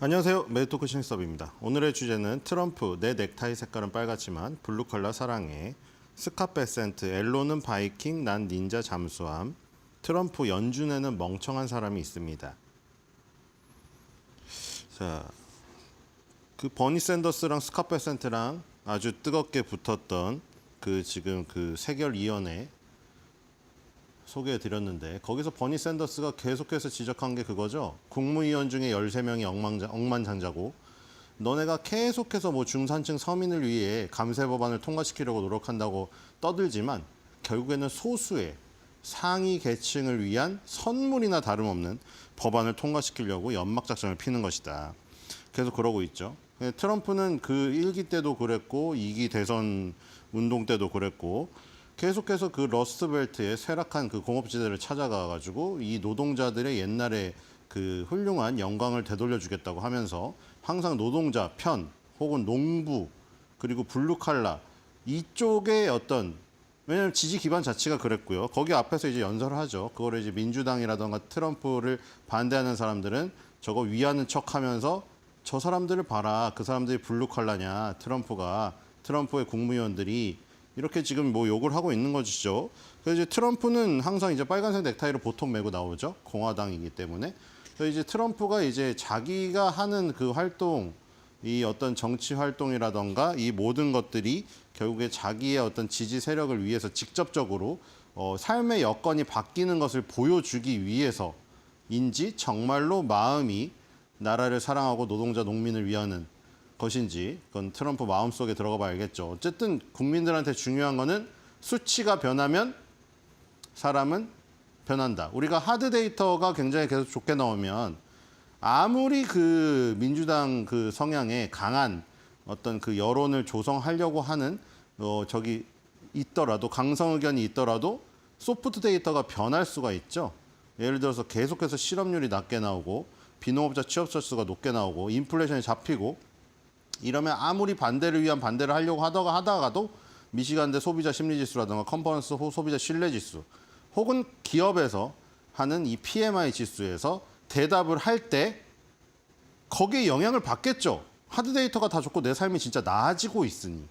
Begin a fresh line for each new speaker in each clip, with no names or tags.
안녕하세요. 매드토크 신섭입니다. 오늘의 주제는 트럼프, 내 넥타이 색깔은 빨갛지만 블루 컬러 사랑해, 스캇 베센트, 엘론은 바이킹, 난 닌자 잠수함, 트럼프 연준에는 멍청한 사람이 있습니다. 자, 그 버니 샌더스랑 스캇 베센트랑 아주 뜨겁게 붙었던 지금 그 세결위원회 소개해 드렸는데, 거기서 버니 샌더스가 계속해서 지적한 게 그거죠. 국무위원 중에 13명이 억만장자고, 너네가 계속해서 뭐 중산층 서민을 위해 감세 법안을 통과시키려고 노력한다고 떠들지만 결국에는 소수의 상위 계층을 위한 선물이나 다름없는 법안을 통과시키려고 연막 작전을 피는 것이다. 계속 그러고 있죠. 트럼프는 그 1기 때도 그랬고 2기 대선 운동 때도 그랬고, 계속해서 그 러스트벨트의 쇠락한 그 공업지대를 찾아가가지고 이 노동자들의 옛날에 그 훌륭한 영광을 되돌려주겠다고 하면서 항상 노동자 편 혹은 농부 그리고 블루칼라 이쪽의 어떤, 왜냐하면 지지 기반 자체가 그랬고요. 거기 앞에서 이제 연설을 하죠. 그거를 이제 민주당이라던가 트럼프를 반대하는 사람들은 저거 위하는 척하면서 저 사람들을 봐라, 그 사람들이 블루칼라냐, 트럼프의 국무위원들이 이렇게 지금 뭐 욕을 하고 있는 것이죠. 그래서 이제 트럼프는 항상 이제 빨간색 넥타이를 보통 메고 나오죠. 공화당이기 때문에. 그래서 이제 트럼프가 이제 자기가 하는 그 활동, 이 어떤 정치 활동이라던가 이 모든 것들이 결국에 자기의 어떤 지지 세력을 위해서 직접적으로 삶의 여건이 바뀌는 것을 보여주기 위해서인지 정말로 마음이 나라를 사랑하고 노동자 농민을 위하는 것인지 그건 트럼프 마음속에 들어가 봐야겠죠. 어쨌든 국민들한테 중요한 거는 수치가 변하면 사람은 변한다. 우리가 하드 데이터가 굉장히 계속 좋게 나오면 아무리 그 민주당 그 성향에 강한 어떤 그 여론을 조성하려고 하는 저기 있더라도, 강성 의견이 있더라도 소프트 데이터가 변할 수가 있죠. 예를 들어서 계속해서 실업률이 낮게 나오고 비농업자 취업자 수가 높게 나오고 인플레이션이 잡히고, 이러면 아무리 반대를 위한 반대를 하려고 하다가도 미시간대 소비자 심리지수라든가 컨퍼런스 소비자 신뢰지수 혹은 기업에서 하는 이 PMI 지수에서 대답을 할 때 거기에 영향을 받겠죠. 하드 데이터가 다 좋고 내 삶이 진짜 나아지고 있으니.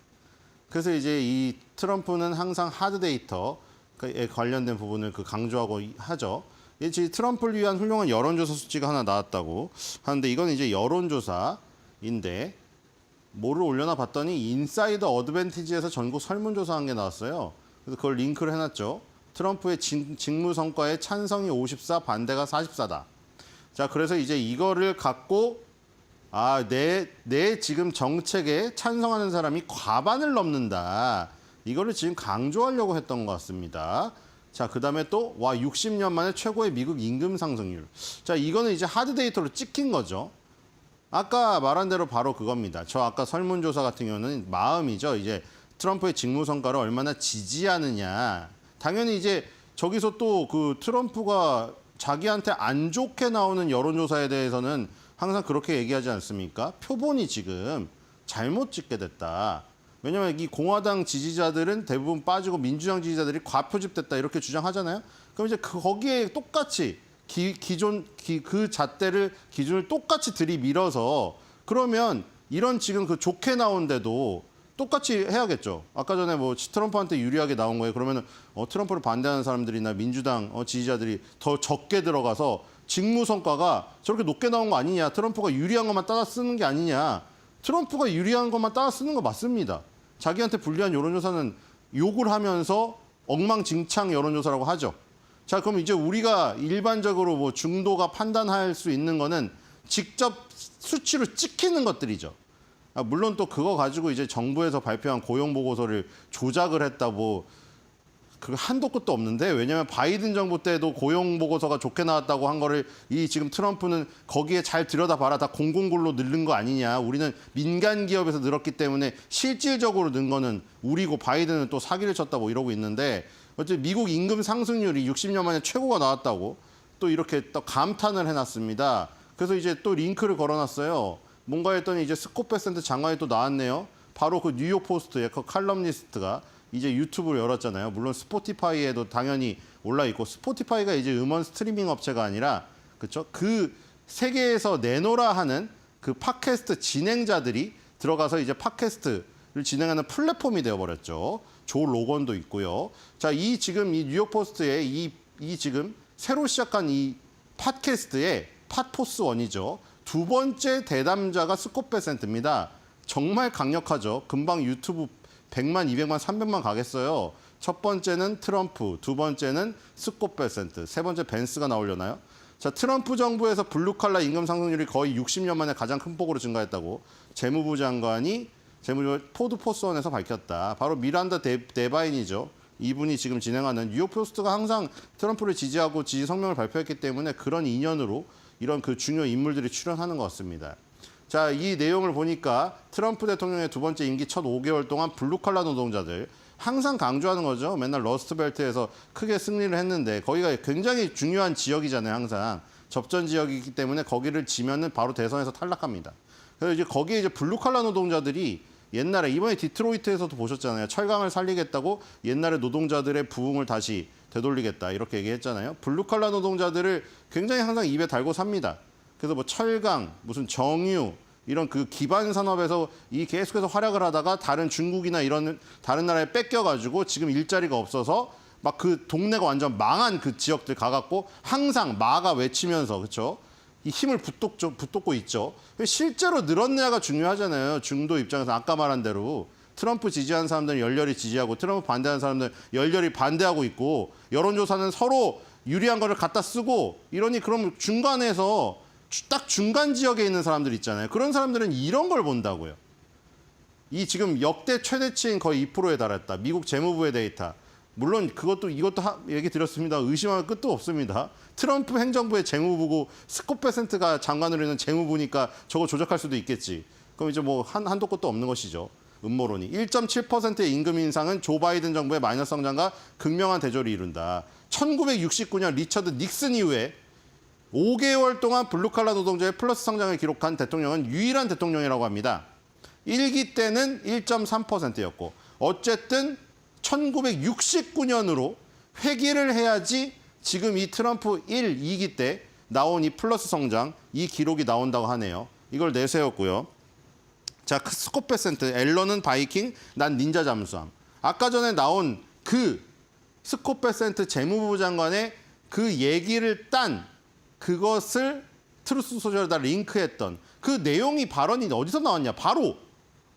그래서 이제 이 트럼프는 항상 하드 데이터에 관련된 부분을 강조하고 하죠. 이제 트럼프를 위한 훌륭한 여론조사 수치가 하나 나왔다고 하는데, 이건 이제 여론조사인데 뭐를 올려나 봤더니 인사이더 어드밴티지에서 전국 설문조사한 게 나왔어요. 그래서 그걸 링크를 해놨죠. 트럼프의 직무 성과에 찬성이 54, 반대가 44다. 자, 그래서 이제 이거를 갖고 내 지금 정책에 찬성하는 사람이 과반을 넘는다. 이거를 지금 강조하려고 했던 것 같습니다. 자, 그다음에 또 60년 만에 최고의 미국 임금 상승률. 자, 이거는 이제 하드 데이터로 찍힌 거죠. 아까 말한 대로 바로 그겁니다. 저 아까 설문조사 같은 경우는 마음이죠. 이제 트럼프의 직무 성과를 얼마나 지지하느냐. 당연히 이제 저기서 또 그 트럼프가 자기한테 안 좋게 나오는 여론조사에 대해서는 항상 그렇게 얘기하지 않습니까? 표본이 지금 잘못 찍게 됐다. 왜냐하면 이 공화당 지지자들은 대부분 빠지고 민주당 지지자들이 과표집됐다 이렇게 주장하잖아요. 그럼 이제 거기에 똑같이 그 잣대를 기준을 똑같이 들이밀어서, 그러면 이런 지금 그 좋게 나온데도 똑같이 해야겠죠. 아까 전에 뭐 트럼프한테 유리하게 나온 거예요. 그러면은 트럼프를 반대하는 사람들이나 민주당 지지자들이 더 적게 들어가서 직무 성과가 저렇게 높게 나온 거 아니냐, 트럼프가 유리한 것만 따라 쓰는 게 아니냐. 트럼프가 유리한 것만 따라 쓰는 거 맞습니다. 자기한테 불리한 여론조사는 욕을 하면서 엉망진창 여론조사라고 하죠. 자, 그럼 이제 우리가 일반적으로 뭐 중도가 판단할 수 있는 거는 직접 수치로 찍히는 것들이죠. 물론 또 그거 가지고 이제 정부에서 발표한 고용 보고서를 조작을 했다, 뭐 그 한도 끝도 없는데, 왜냐하면 바이든 정부 때도 고용 보고서가 좋게 나왔다고 한 거를 이 지금 트럼프는 거기에 잘 들여다봐라, 다 공공근로 늘린 거 아니냐, 우리는 민간 기업에서 늘었기 때문에 실질적으로 는 거는 우리고 바이든은 또 사기를 쳤다 뭐 이러고 있는데, 어쨌든 미국 임금 상승률이 60년 만에 최고가 나왔다고 또 이렇게 또 감탄을 해놨습니다. 그래서 이제 또 링크를 걸어놨어요. 뭔가 했더니 이제 스캇 베센트 장관이 또 나왔네요. 바로 그 뉴욕 포스트의 그 칼럼니스트가 이제 유튜브를 열었잖아요. 물론 스포티파이에도 당연히 올라 있고, 스포티파이가 이제 음원 스트리밍 업체가 아니라, 그렇죠? 그 세계에서 내노라 하는 그 팟캐스트 진행자들이 들어가서 이제 팟캐스트를 진행하는 플랫폼이 되어버렸죠. 조 로건도 있고요. 자, 이 지금 이 뉴욕 포스트의 이 지금 새로 시작한 이 팟캐스트의 팟포스1이죠. 두 번째 대담자가 스콧 베센트입니다. 정말 강력하죠. 금방 유튜브 100만, 200만, 300만 가겠어요. 첫 번째는 트럼프, 두 번째는 스콧 베센트, 세 번째 벤스가 나오려나요? 자, 트럼프 정부에서 블루칼라 임금 상승률이 거의 60년 만에 가장 큰 폭으로 증가했다고 재무부 장관이 포드 포스원에서 밝혔다. 바로 미란다 데바인이죠. 이분이 지금 진행하는 뉴욕 포스트가 항상 트럼프를 지지하고 지지 성명을 발표했기 때문에 그런 인연으로 이런 그 중요 인물들이 출연하는 것 같습니다. 자, 이 내용을 보니까 트럼프 대통령의 두 번째 임기 첫 5개월 동안 블루칼라 노동자들 항상 강조하는 거죠. 맨날 러스트벨트에서 크게 승리를 했는데 거기가 굉장히 중요한 지역이잖아요. 항상 접전 지역이기 때문에 거기를 지면은 바로 대선에서 탈락합니다. 그래서 이제 거기에 이제 블루칼라 노동자들이 옛날에 이번에 디트로이트에서도 보셨잖아요. 철강을 살리겠다고 옛날에 노동자들의 부흥을 다시 되돌리겠다 이렇게 얘기했잖아요. 블루칼라 노동자들을 굉장히 항상 입에 달고 삽니다. 그래서 뭐 철강, 무슨 정유 이런 그 기반 산업에서 이 계속해서 활약을 하다가 다른 중국이나 이런 다른 나라에 뺏겨가지고 지금 일자리가 없어서 막 그 동네가 완전 망한 그 지역들 가갖고 항상 마가 외치면서 그렇죠. 이 힘을 붙돋고 있죠. 실제로 늘었냐가 중요하잖아요. 중도 입장에서 아까 말한 대로 트럼프 지지하는 사람들은 열렬히 지지하고 트럼프 반대하는 사람들은 열렬히 반대하고 있고 여론조사는 서로 유리한 거를 갖다 쓰고 이러니 그럼 중간에서 딱 중간 지역에 있는 사람들 있잖아요. 그런 사람들은 이런 걸 본다고요. 이 지금 역대 최대치인 거의 2%에 달했다. 미국 재무부의 데이터. 물론 이것도 얘기 드렸습니다. 의심할 끝도 없습니다. 트럼프 행정부의 재무부고 스콧 베센트가 장관으로 있는 재무부니까 저거 조작할 수도 있겠지. 그럼 이제 뭐 한도 끝도 없는 것이죠. 음모론이. 1.7%의 임금 인상은 조 바이든 정부의 마이너스 성장과 극명한 대조를 이룬다. 1969년 리처드 닉슨 이후에 5개월 동안 블루칼라 노동자의 플러스 성장을 기록한 대통령은 유일한 대통령이라고 합니다. 1기 때는 1.3%였고 어쨌든 1969년으로 회귀를 해야지 지금 이 트럼프 1, 2기 때 나온 이 플러스 성장, 이 기록이 나온다고 하네요. 이걸 내세웠고요. 자, 스콧 베센트, 앨런은 바이킹, 난 닌자 잠수함. 아까 전에 나온 그 스콧 베센트 재무부 장관의 그 얘기를 딴 그것을 트루스 소셜에다 링크했던 그 내용이 발언이 어디서 나왔냐? 바로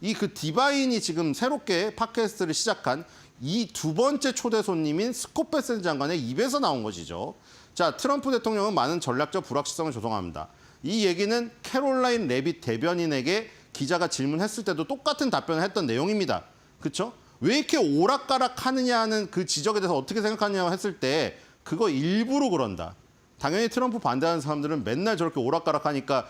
이 그 디바인이 지금 새롭게 팟캐스트를 시작한 이 두 번째 초대 손님인 스콧 베센트 장관의 입에서 나온 것이죠. 자, 트럼프 대통령은 많은 전략적 불확실성을 조성합니다. 이 얘기는 캐롤라인 레빗 대변인에게 기자가 질문했을 때도 똑같은 답변을 했던 내용입니다. 그렇죠? 왜 이렇게 오락가락 하느냐 하는 그 지적에 대해서 어떻게 생각하냐고 했을 때 그거 일부러 그런다. 당연히 트럼프 반대하는 사람들은 맨날 저렇게 오락가락 하니까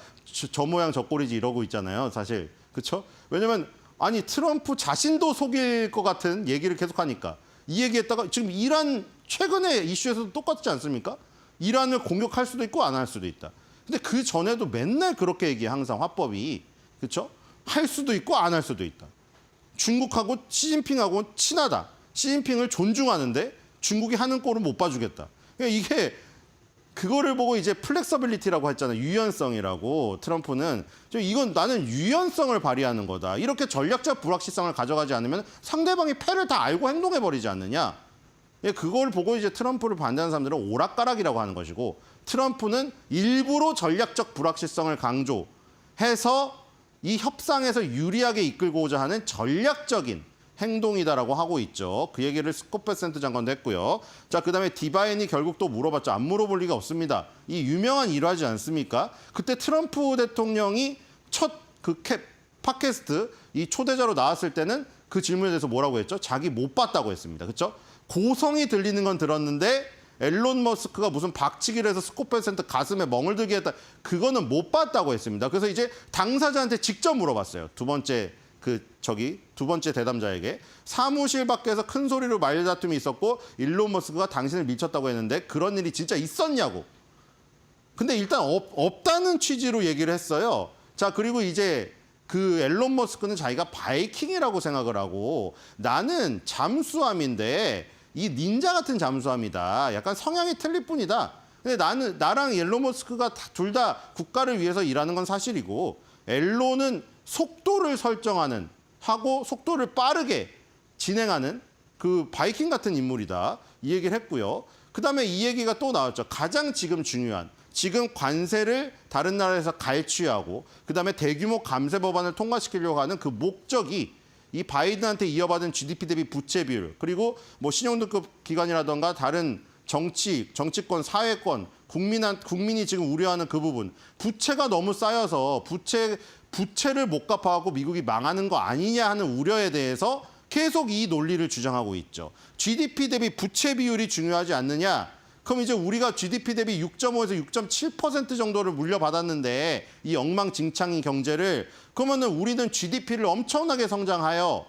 저 모양 저 꼴이지 이러고 있잖아요. 사실. 그렇죠? 왜냐면 아니 트럼프 자신도 속일 것 같은 얘기를 계속하니까 이 얘기했다가 지금 이란 최근의 이슈에서도 똑같지 않습니까? 이란을 공격할 수도 있고 안 할 수도 있다. 근데 그 전에도 맨날 그렇게 얘기해 항상 화법이. 그렇죠? 할 수도 있고 안 할 수도 있다. 중국하고 시진핑하고 친하다. 시진핑을 존중하는데 중국이 하는 꼴은 못 봐주겠다. 그러니까 이게 그거를 보고 이제 플렉서빌리티라고 했잖아요. 유연성이라고. 트럼프는 이건 나는 유연성을 발휘하는 거다. 이렇게 전략적 불확실성을 가져가지 않으면 상대방이 패를 다 알고 행동해버리지 않느냐. 그걸 보고 이제 트럼프를 반대하는 사람들은 오락가락이라고 하는 것이고 트럼프는 일부러 전략적 불확실성을 강조해서 이 협상에서 유리하게 이끌고자 하는 전략적인 행동이다라고 하고 있죠. 그 얘기를 스콧 베센트 장관도 했고요. 자, 그다음에 디바인이 결국 또 물어봤죠. 안 물어볼 리가 없습니다. 이 유명한 일화지 않습니까? 그때 트럼프 대통령이 첫 그 팟캐스트 이 초대자로 나왔을 때는 그 질문에 대해서 뭐라고 했죠? 자기 못 봤다고 했습니다. 그렇죠? 고성이 들리는 건 들었는데 앨런 머스크가 무슨 박치기를 해서 스콧 베센트 가슴에 멍을 들게 했다. 그거는 못 봤다고 했습니다. 그래서 이제 당사자한테 직접 물어봤어요. 두 번째 대담자에게 사무실 밖에서 큰 소리로 말다툼이 있었고 일론 머스크가 당신을 밀쳤다고 했는데 그런 일이 진짜 있었냐고. 근데 일단 없다는 취지로 얘기를 했어요. 자, 그리고 이제 그 앨런 머스크는 자기가 바이킹이라고 생각을 하고 나는 잠수함인데 이 닌자 같은 잠수함이다. 약간 성향이 틀릴 뿐이다. 근데 나랑 앨런 머스크가 둘 다 국가를 위해서 일하는 건 사실이고 엘로는 속도를 설정하는 하고 속도를 빠르게 진행하는 그 바이킹 같은 인물이다. 이 얘기를 했고요. 그다음에 이 얘기가 또 나왔죠. 가장 지금 중요한 지금 관세를 다른 나라에서 갈취하고 그다음에 대규모 감세 법안을 통과시키려고 하는 그 목적이 이 바이든한테 이어받은 GDP 대비 부채 비율 그리고 뭐 신용등급 기관이라던가 다른 정치권, 사회권, 국민이 지금 우려하는 그 부분 부채가 너무 쌓여서 부채를 못 갚아갖고 미국이 망하는 거 아니냐 하는 우려에 대해서 계속 이 논리를 주장하고 있죠. GDP 대비 부채 비율이 중요하지 않느냐? 그럼 이제 우리가 GDP 대비 6.5에서 6.7% 정도를 물려받았는데 이 엉망진창인 경제를 그러면은 우리는 GDP를 엄청나게 성장하여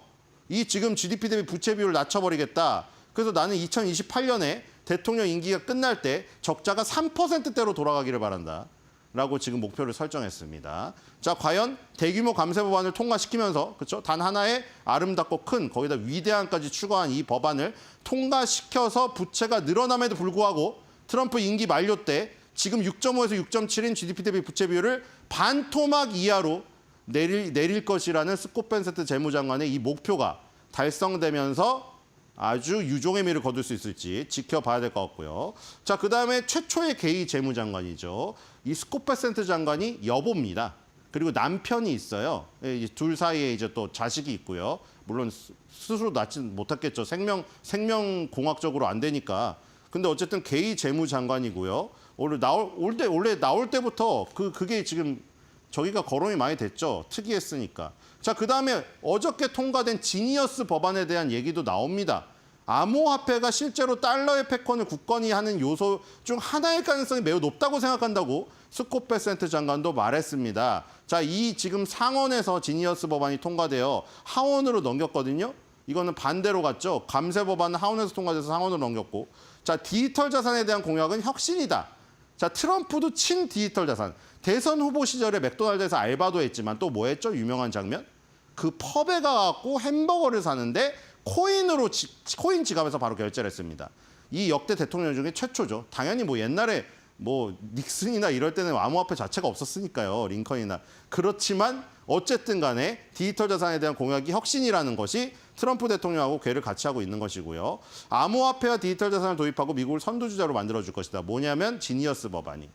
이 지금 GDP 대비 부채 비율을 낮춰버리겠다. 그래서 나는 2028년에 대통령 임기가 끝날 때 적자가 3%대로 돌아가기를 바란다. 라고 지금 목표를 설정했습니다. 자, 과연 대규모 감세 법안을 통과시키면서 그렇죠? 단 하나의 아름답고 큰 거기다 위대한까지 추가한 이 법안을 통과시켜서 부채가 늘어남에도 불구하고 트럼프 임기 만료 때 지금 6.5에서 6.7인 GDP 대비 부채 비율을 반토막 이하로 내릴 것이라는 스콧 벤세트 재무장관의 이 목표가 달성되면서 아주 유종의 미를 거둘 수 있을지 지켜봐야 될 것 같고요. 자, 그다음에 최초의 게이 재무장관이죠. 이 스콧 벤세트 장관이 여보입니다. 그리고 남편이 있어요. 둘 사이에 이제 또 자식이 있고요. 물론 스스로 낳지 못했겠죠. 생명공학적으로 안 되니까. 근데 어쨌든 게이 재무장관이고요. 원래 나올 때부터 그게 지금 저기가 거론이 많이 됐죠. 특이했으니까. 자, 그다음에 어저께 통과된 지니어스 법안에 대한 얘기도 나옵니다. 암호화폐가 실제로 달러의 패권을 굳건히 하는 요소 중 하나일 가능성이 매우 높다고 생각한다고 스콧 벤세트 장관도 말했습니다. 자, 이 지금 상원에서 지니어스 법안이 통과되어 하원으로 넘겼거든요. 이거는 반대로 갔죠. 감세 법안은 하원에서 통과돼서 상원으로 넘겼고. 자, 디지털 자산에 대한 공약은 혁신이다. 자, 트럼프도 친 디지털 자산. 대선 후보 시절에 맥도날드에서 알바도 했지만 또 뭐 했죠? 유명한 장면? 그 펍에 가갖고 햄버거를 사는데 코인 지갑에서 바로 결제를 했습니다. 이 역대 대통령 중에 최초죠. 당연히 뭐 옛날에 뭐 닉슨이나 이럴 때는 암호화폐 자체가 없었으니까요. 링컨이나. 그렇지만 어쨌든 간에 디지털 자산에 대한 공약이 혁신이라는 것이 트럼프 대통령하고 궤를 같이 하고 있는 것이고요. 암호화폐와 디지털 자산을 도입하고 미국을 선두주자로 만들어줄 것이다. 뭐냐면 지니어스 법안이.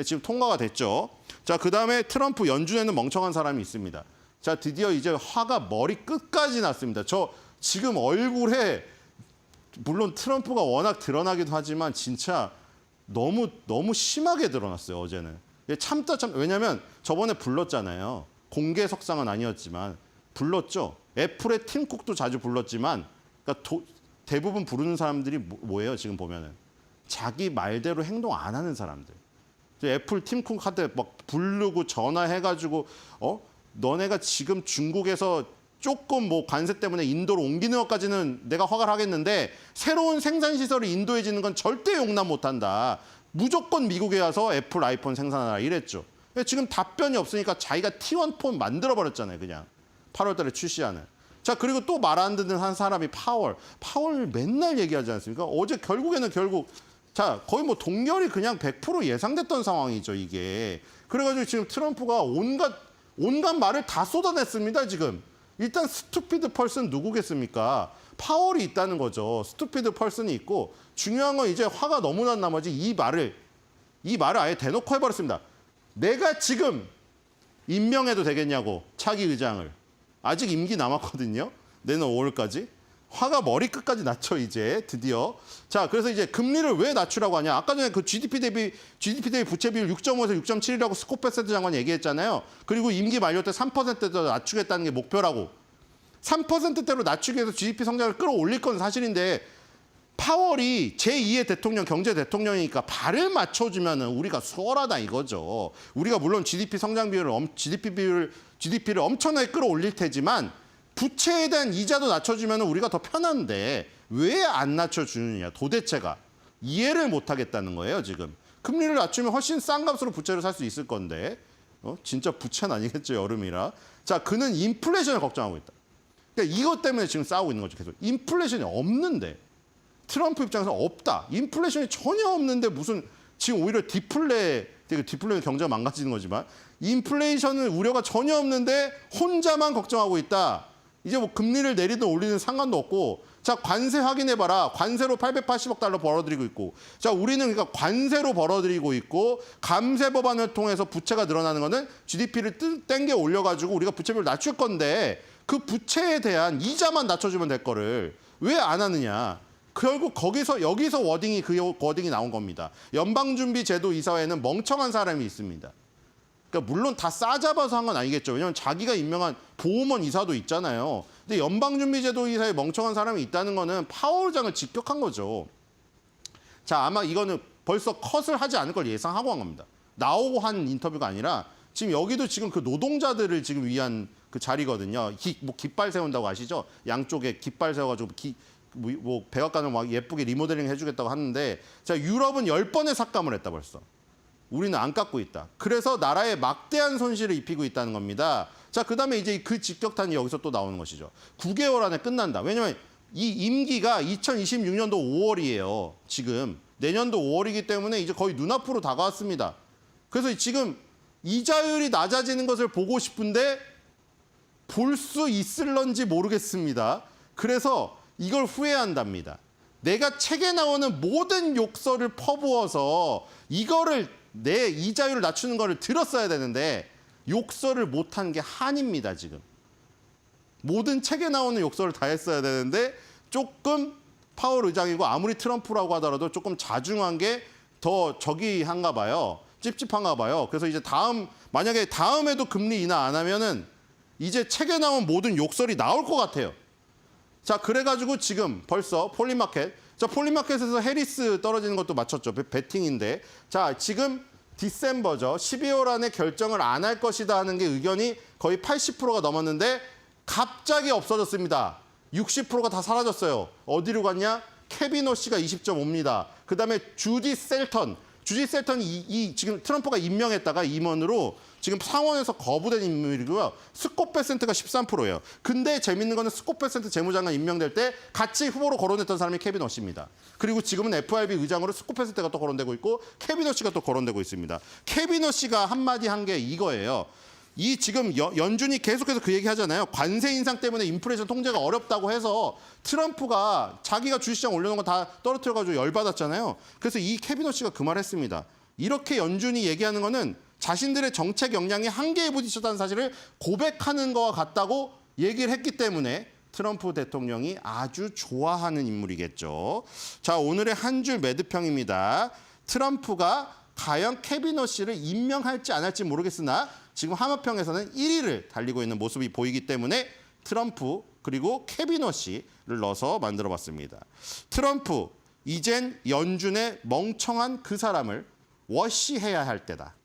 지금 통과가 됐죠. 자, 그다음에 트럼프 연준에는 멍청한 사람이 있습니다. 자, 드디어 이제 화가 머리 끝까지 났습니다. 저 지금 얼굴에 물론 트럼프가 워낙 드러나기도 하지만 진짜 너무 심하게 드러났어요, 어제는. 왜냐면 저번에 불렀잖아요. 공개 석상은 아니었지만 불렀죠. 애플의 팀 쿡도 자주 불렀지만 그러니까 대부분 부르는 사람들이 뭐예요, 지금 보면은. 자기 말대로 행동 안 하는 사람들. 애플 팀 쿡한테 막 부르고 전화해가지고 너네가 지금 중국에서 조금 뭐 관세 때문에 인도로 옮기는 것까지는 내가 허가를 하겠는데 새로운 생산 시설이 인도에 짓는 건 절대 용납 못한다. 무조건 미국에 와서 애플 아이폰 생산하라 이랬죠. 지금 답변이 없으니까 자기가 T1 폰 만들어버렸잖아요. 그냥 8월 달에 출시하는. 자, 그리고 또 말 안 듣는 한 사람이 파월 맨날 얘기하지 않습니까? 어제 결국 자, 거의 뭐 동결이 그냥 100% 예상됐던 상황이죠, 이게. 그래가지고 지금 트럼프가 온갖 말을 다 쏟아냈습니다, 지금. 일단 스투피드 펄슨 누구겠습니까? 파월이 있다는 거죠. 스투피드 펄슨이 있고 중요한 건 이제 화가 너무 난 나머지 이 말을 아예 대놓고 해버렸습니다. 내가 지금 임명해도 되겠냐고, 차기 의장을. 아직 임기 남았거든요. 내년 5월까지. 화가 머리끝까지 났죠, 이제 드디어. 자, 그래서 이제 금리를 왜 낮추라고 하냐. 아까 전에 그 GDP 대비 부채 비율 6.5에서 6.7이라고 스콧 벤세트 장관이 얘기했잖아요. 그리고 임기 만료 때 3%대로 낮추겠다는 게 목표라고. 3%대로 낮추기 위해서 GDP 성장을 끌어올릴 건 사실인데 파월이 제2의 대통령, 경제 대통령이니까 발을 맞춰주면은 우리가 수월하다 이거죠. 우리가 물론 GDP를 엄청나게 끌어올릴 테지만 부채에 대한 이자도 낮춰주면 우리가 더 편한데 왜 안 낮춰주느냐 도대체가 이해를 못하겠다는 거예요 지금. 금리를 낮추면 훨씬 싼 값으로 부채를 살 수 있을 건데 진짜 부채는 아니겠죠 여름이라. 자, 그는 인플레이션을 걱정하고 있다. 그러니까 이것 때문에 지금 싸우고 있는 거죠 계속. 인플레이션이 없는데 트럼프 입장에서 없다. 인플레이션이 전혀 없는데 무슨 지금 오히려 되게 디플레이션 경제가 망가지는 거지만 인플레이션은 우려가 전혀 없는데 혼자만 걱정하고 있다. 이제 뭐 금리를 내리든 올리든 상관도 없고 자 관세 확인해봐라. 관세로 880억 달러 벌어들이고 있고 자 우리는 그러니까 관세로 벌어들이고 있고 감세 법안을 통해서 부채가 늘어나는 거는 GDP를 땡겨 올려가지고 우리가 부채비율을 낮출 건데 그 부채에 대한 이자만 낮춰주면 될 거를 왜 안 하느냐. 결국 여기서 워딩이 나온 겁니다. 연방준비제도이사회는 멍청한 사람이 있습니다. 그러니까 물론 다 싸잡아서 한 건 아니겠죠. 왜냐하면 자기가 임명한 보험원 이사도 있잖아요. 근데 연방준비제도이사에 멍청한 사람이 있다는 거는 파월 의장을 직격한 거죠. 자 아마 이거는 벌써 컷을 하지 않을 걸 예상하고 한 겁니다. 나오고 한 인터뷰가 아니라 지금 여기도 지금 그 노동자들을 지금 위한 그 자리거든요. 뭐 깃발 세운다고 아시죠? 양쪽에 깃발 세워가지고 뭐 백악관을 막 예쁘게 리모델링 해주겠다고 하는데 자 유럽은 10번의 삭감을 했다 벌써. 우리는 안 깎고 있다. 그래서 나라에 막대한 손실을 입히고 있다는 겁니다. 자, 그다음에 이제 그 직격탄이 여기서 또 나오는 것이죠. 9개월 안에 끝난다. 왜냐하면 이 임기가 2026년도 5월이에요. 지금 내년도 5월이기 때문에 이제 거의 눈앞으로 다가왔습니다. 그래서 지금 이자율이 낮아지는 것을 보고 싶은데 볼 수 있을런지 모르겠습니다. 그래서 이걸 후회한답니다. 내가 책에 나오는 모든 욕설을 퍼부어서 이거를 내 이자율을 낮추는 거를 들었어야 되는데 욕설을 못한 게 한입니다. 지금. 모든 책에 나오는 욕설을 다 했어야 되는데 조금 파월 의장이고 아무리 트럼프라고 하더라도 조금 자중한 게 더 저기한가 봐요. 찝찝한가 봐요. 그래서 이제 만약에 다음에도 금리 인하 안 하면은 이제 책에 나온 모든 욕설이 나올 것 같아요. 자, 그래가지고 지금 벌써 폴리마켓. 자, 폴리마켓에서 해리스 떨어지는 것도 맞췄죠. 배팅인데. 자, 지금 디셈버죠. 12월 안에 결정을 안 할 것이다 하는 게 의견이 거의 80%가 넘었는데 갑자기 없어졌습니다. 60%가 다 사라졌어요. 어디로 갔냐? 케빈 오씨가 20.5입니다. 그다음에 주디 셀턴이 지금 트럼프가 임명했다가 임원으로 지금 상원에서 거부된 인물이고요. 스콧 베센트가 13%예요. 근데 재밌는 거는 스콧 베센트 재무장관 임명될 때 같이 후보로 거론했던 사람이 케빈 오씨입니다. 그리고 지금은 FRB 의장으로 스콧 베센트가 또 거론되고 있고 케빈 오씨가 또 거론되고 있습니다. 케빈 오씨가 한마디 한 게 이거예요. 이 지금 연준이 계속해서 그 얘기 하잖아요. 관세 인상 때문에 인플레이션 통제가 어렵다고 해서 트럼프가 자기가 주식시장 올려놓은 거 다 떨어뜨려가지고 열받았잖아요. 그래서 이 케빈 오씨가 그 말 했습니다. 이렇게 연준이 얘기하는 거는 자신들의 정책 역량이 한계에 부딪혔다는 사실을 고백하는 거와 같다고 얘기를 했기 때문에 트럼프 대통령이 아주 좋아하는 인물이겠죠. 자, 오늘의 한 줄 매드평입니다. 트럼프가 과연 케빈 오씨를 임명할지 안 할지 모르겠으나 지금 하마평에서는 1위를 달리고 있는 모습이 보이기 때문에 트럼프 그리고 케빈 오씨를 넣어서 만들어봤습니다. 트럼프, 이젠 연준의 멍청한 그 사람을 워시해야 할 때다.